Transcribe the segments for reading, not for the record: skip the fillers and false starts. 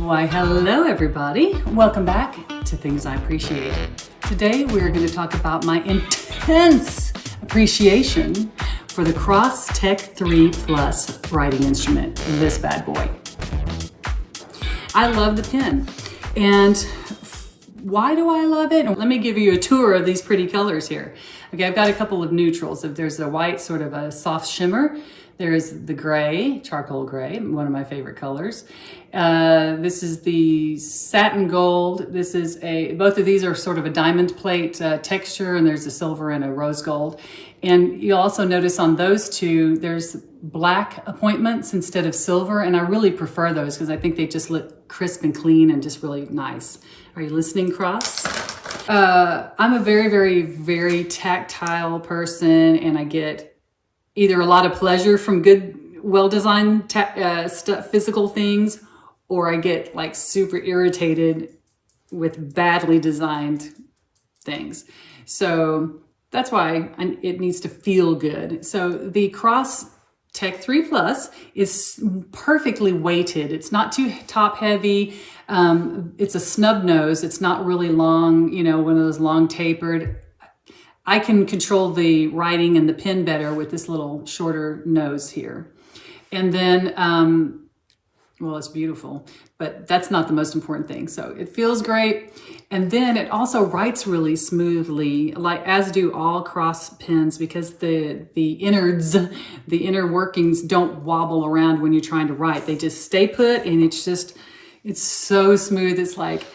Why, hello everybody. Welcome back to Things I Appreciate. Today we're going to talk about my intense appreciation for the Cross Tech3 Plus writing instrument, this bad boy. I love the pen. And why do I love it? Let me give you a tour of these pretty colors here. Okay, I've got a couple of neutrals. There's a white, sort of a soft shimmer. There's the gray, charcoal gray, one of my favorite colors. This is the satin gold. This is both of these are sort of a diamond plate texture, and there's a silver and a rose gold. And you'll also notice on those two, there's black appointments instead of silver, and I really prefer those because I think they just look crisp and clean and just really nice. Are you listening, Cross? I'm a very, very, very tactile person, and I get either a lot of pleasure from good, well-designed physical things, or I get like super irritated with badly designed things. So that's why it needs to feel good. So the Cross Tech3 Plus is perfectly weighted. It's not too top heavy. It's a snub nose. It's not really long, you know, one of those long tapered. I can control the writing and the pen better with this little shorter nose here. And then, well, it's beautiful, but that's not the most important thing. So it feels great. And then it also writes really smoothly, like as do all Cross pens, because the innards, the inner workings don't wobble around when you're trying to write. They just stay put, and it's so smooth. It's like,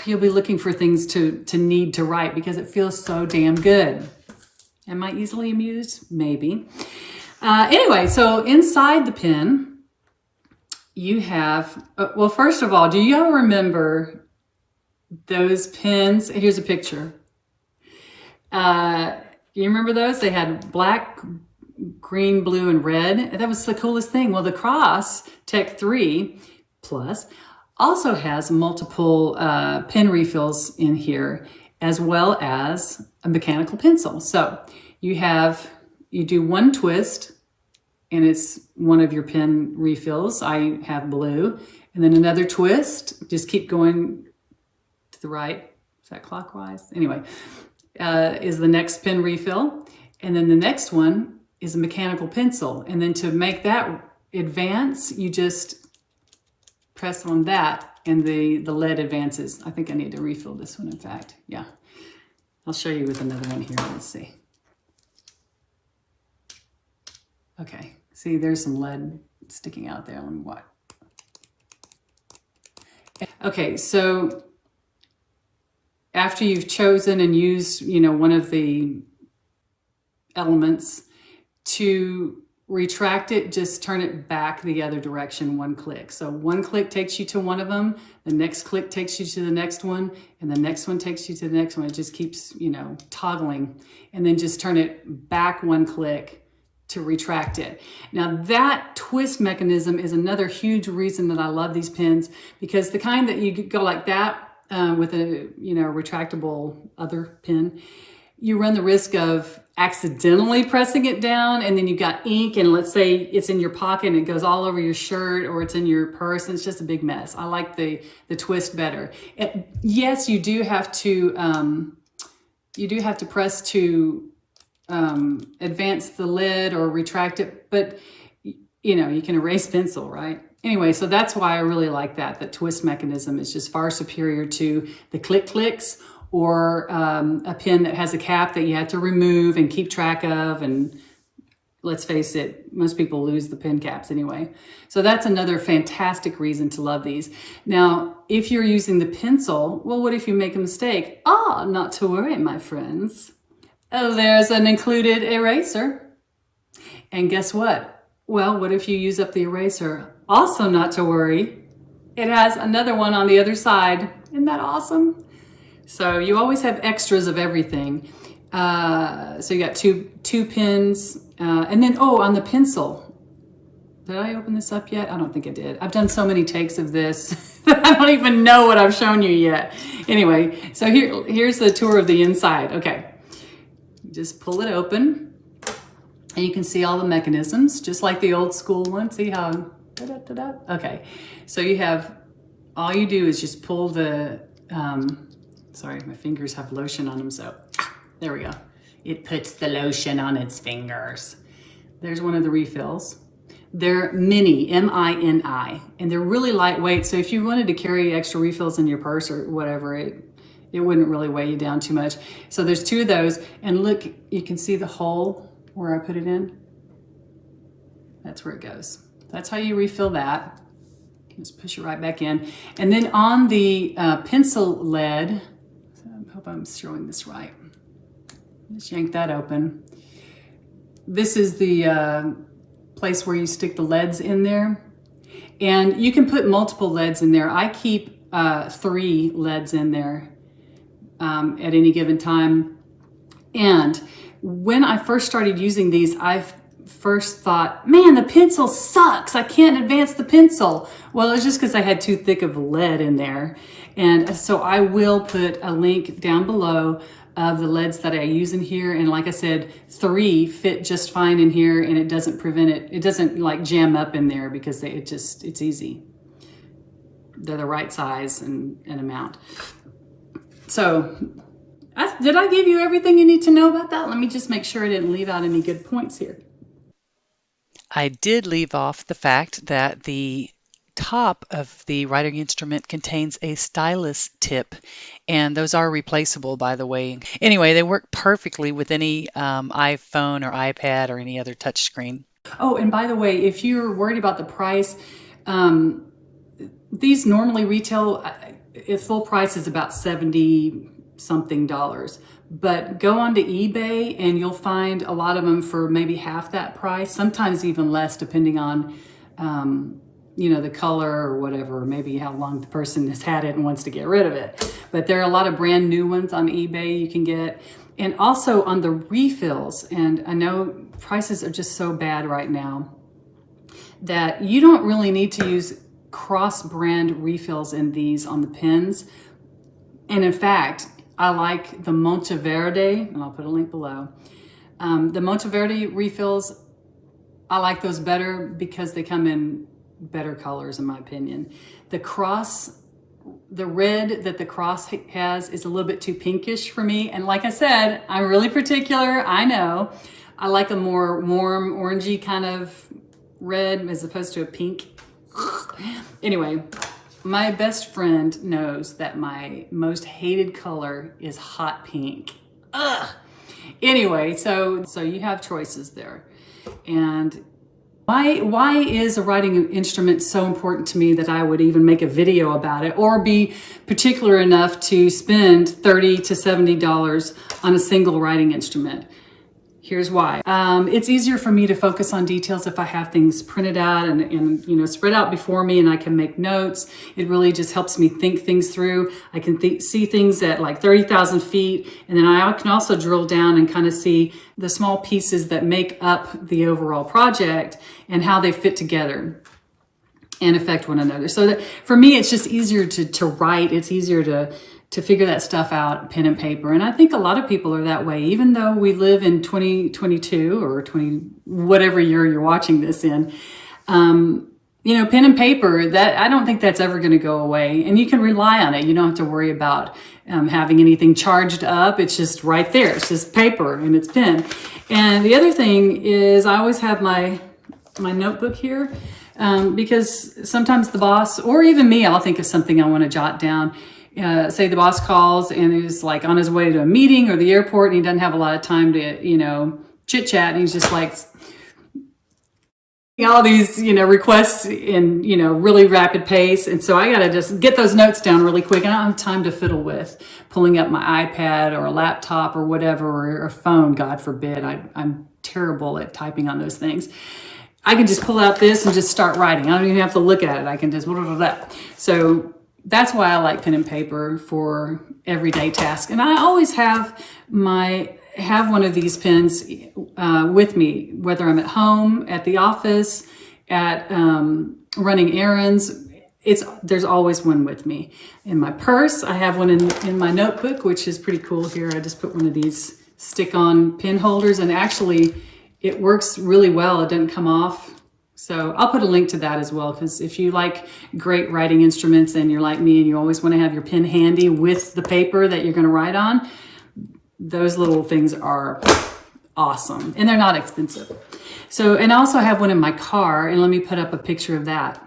you'll be looking for things to need to write because it feels so damn good. Am I easily amused? Maybe. Anyway, so inside the pen, you have, well, first of all, do y'all remember those pens? Here's a picture. You remember those? They had black, green, blue, and red. That was the coolest thing. Well, the Cross Tech3 Plus also has multiple pen refills in here, as well as a mechanical pencil. So you do one twist, and it's one of your pen refills. I have blue, and then another twist. Just keep going to the right. Is that clockwise? Anyway, is the next pen refill, and then the next one is a mechanical pencil. And then to make that advance, you just press on that, and the lead advances. I think I need to refill this one, in fact. Yeah. I'll show you with another one here. Let's see. Okay. See, there's some lead sticking out there. Let me watch. Okay, so after you've chosen and used, you know, one of the elements, to retract it, just turn it back the other direction, one click. So one click takes you to one of them, the next click takes you to the next one, and the next one takes you to the next one. It just keeps, you know, toggling. And then just turn it back one click to retract it. Now that twist mechanism is another huge reason that I love these pens, because the kind that you go like that with a, you know, retractable other pen, you run the risk of accidentally pressing it down, and then you've got ink, and let's say it's in your pocket and it goes all over your shirt, or it's in your purse, and it's just a big mess. I like the twist better. Yes, you do have to press to advance the lid or retract it, but you know, you can erase pencil, right? Anyway, so that's why I really like that. The twist mechanism is just far superior to the click clicks, or a pen that has a cap that you have to remove and keep track of. And let's face it, most people lose the pen caps anyway. So that's another fantastic reason to love these. Now, if you're using the pencil, well, what if you make a mistake? Not to worry, my friends. There's an included eraser. And guess what? Well, what if you use up the eraser? Also not to worry. It has another one on the other side. Isn't that awesome? So you always have extras of everything. So you got two pins, and then, on the pencil. Did I open this up yet? I don't think I did. I've done so many takes of this that I don't even know what I've shown you yet. Anyway, so here's the tour of the inside. Okay, just pull it open, and you can see all the mechanisms, just like the old school one. See how, okay. So you have all you do is just pull the, sorry, my fingers have lotion on them, so there we go. It puts the lotion on its fingers. There's one of the refills. They're mini, M-I-N-I, and they're really lightweight. So if you wanted to carry extra refills in your purse or whatever, it wouldn't really weigh you down too much. So there's 2 of those, and look, you can see the hole where I put it in. That's where it goes. That's how you refill that. Just push it right back in. And then on the pencil lead, I hope I'm showing this right. Just yank that open. This is the place where you stick the leads in there. And you can put multiple leads in there. I keep 3 leads in there at any given time. And when I first started using these, I first thought, man, the pencil sucks. I can't advance the pencil. Well, it's just because I had too thick of lead in there. And so I will put a link down below of the leads that I use in here. And like I said, 3 fit just fine in here, and it doesn't prevent it. It doesn't like jam up in there because it's easy. They're the right size and amount. So did I give you everything you need to know about that? Let me just make sure I didn't leave out any good points here. I did leave off the fact that the top of the writing instrument contains a stylus tip, and those are replaceable, by the way. Anyway, they work perfectly with any iPhone or iPad or any other touchscreen. Oh, and by the way, if you're worried about the price, these normally retail, full price is about $70 something. But go onto eBay and you'll find a lot of them for maybe half that price, sometimes even less, depending on the color or whatever, or maybe how long the person has had it and wants to get rid of it. But there are a lot of brand new ones on eBay you can get. And also on the refills, and I know prices are just so bad right now that you don't really need to use cross-brand refills in these on the pens. And in fact, I like the Monteverde, and I'll put a link below. The Monteverde refills, I like those better because they come in better colors, in my opinion. The red that the Cross has is a little bit too pinkish for me. And like I said, I'm really particular, I know. I like a more warm, orangey kind of red as opposed to a pink. Anyway, my best friend knows that my most hated color is hot pink. Ugh. Anyway, so you have choices there. And why is a writing instrument so important to me that I would even make a video about it or be particular enough to spend $30 to $70 on a single writing instrument? Here's why. It's easier for me to focus on details if I have things printed out and spread out before me, and I can make notes. It really just helps me think things through. I can see things at like 30,000 feet, and then I can also drill down and kind of see the small pieces that make up the overall project and how they fit together and affect one another. So that for me, it's just easier to write. It's easier to figure that stuff out, pen and paper. And I think a lot of people are that way, even though we live in 2022 or whatever year you're watching this in. Pen and paper, that I don't think that's ever going to go away. And you can rely on it. You don't have to worry about having anything charged up. It's just right there. It's just paper and it's pen. And the other thing is I always have my notebook here because sometimes the boss, or even me, I'll think of something I want to jot down. Say the boss calls and he's like on his way to a meeting or the airport and he doesn't have a lot of time to, chit chat, and he's just like all these, requests in, really rapid pace. And so I got to just get those notes down really quick. And I don't have time to fiddle with pulling up my iPad or a laptop or whatever, or a phone, God forbid. I'm terrible at typing on those things. I can just pull out this and just start writing. I don't even have to look at it. I can just blah, blah, blah. So that's why I like pen and paper for everyday tasks. And I always have one of these pens with me, whether I'm at home, at the office, at running errands. There's always one with me. In my purse, I have one in my notebook, which is pretty cool here. I just put one of these stick-on pen holders, and actually it works really well. It doesn't come off So I'll put a link to that as well, because if you like great writing instruments and you're like me and you always want to have your pen handy with the paper that you're going to write on, those little things are awesome, and they're not expensive. So, and I also have one in my car, and let me put up a picture of that.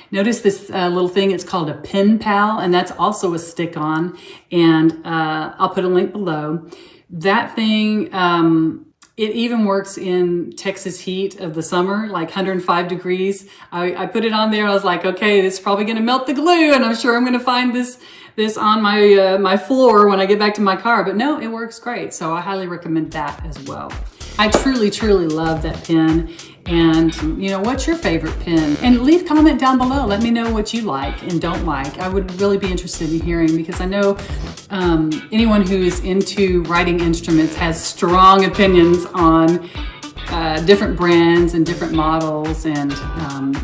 Notice this little thing, it's called a pen pal, and that's also a stick-on, and I'll put a link below. That thing, it even works in Texas heat of the summer, like 105 degrees. I put it on there, I was like, okay, this is probably gonna melt the glue, and I'm sure I'm gonna find this on my my floor when I get back to my car, but no, it works great. So I highly recommend that as well. I truly, truly love that pen. And you know, what's your favorite pen? And leave a comment down below. Let me know what you like and don't like. I would really be interested in hearing, because I know anyone who's into writing instruments has strong opinions on different brands and different models, and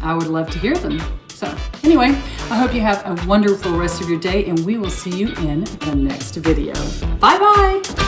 I would love to hear them. So anyway, I hope you have a wonderful rest of your day, and we will see you in the next video. Bye-bye.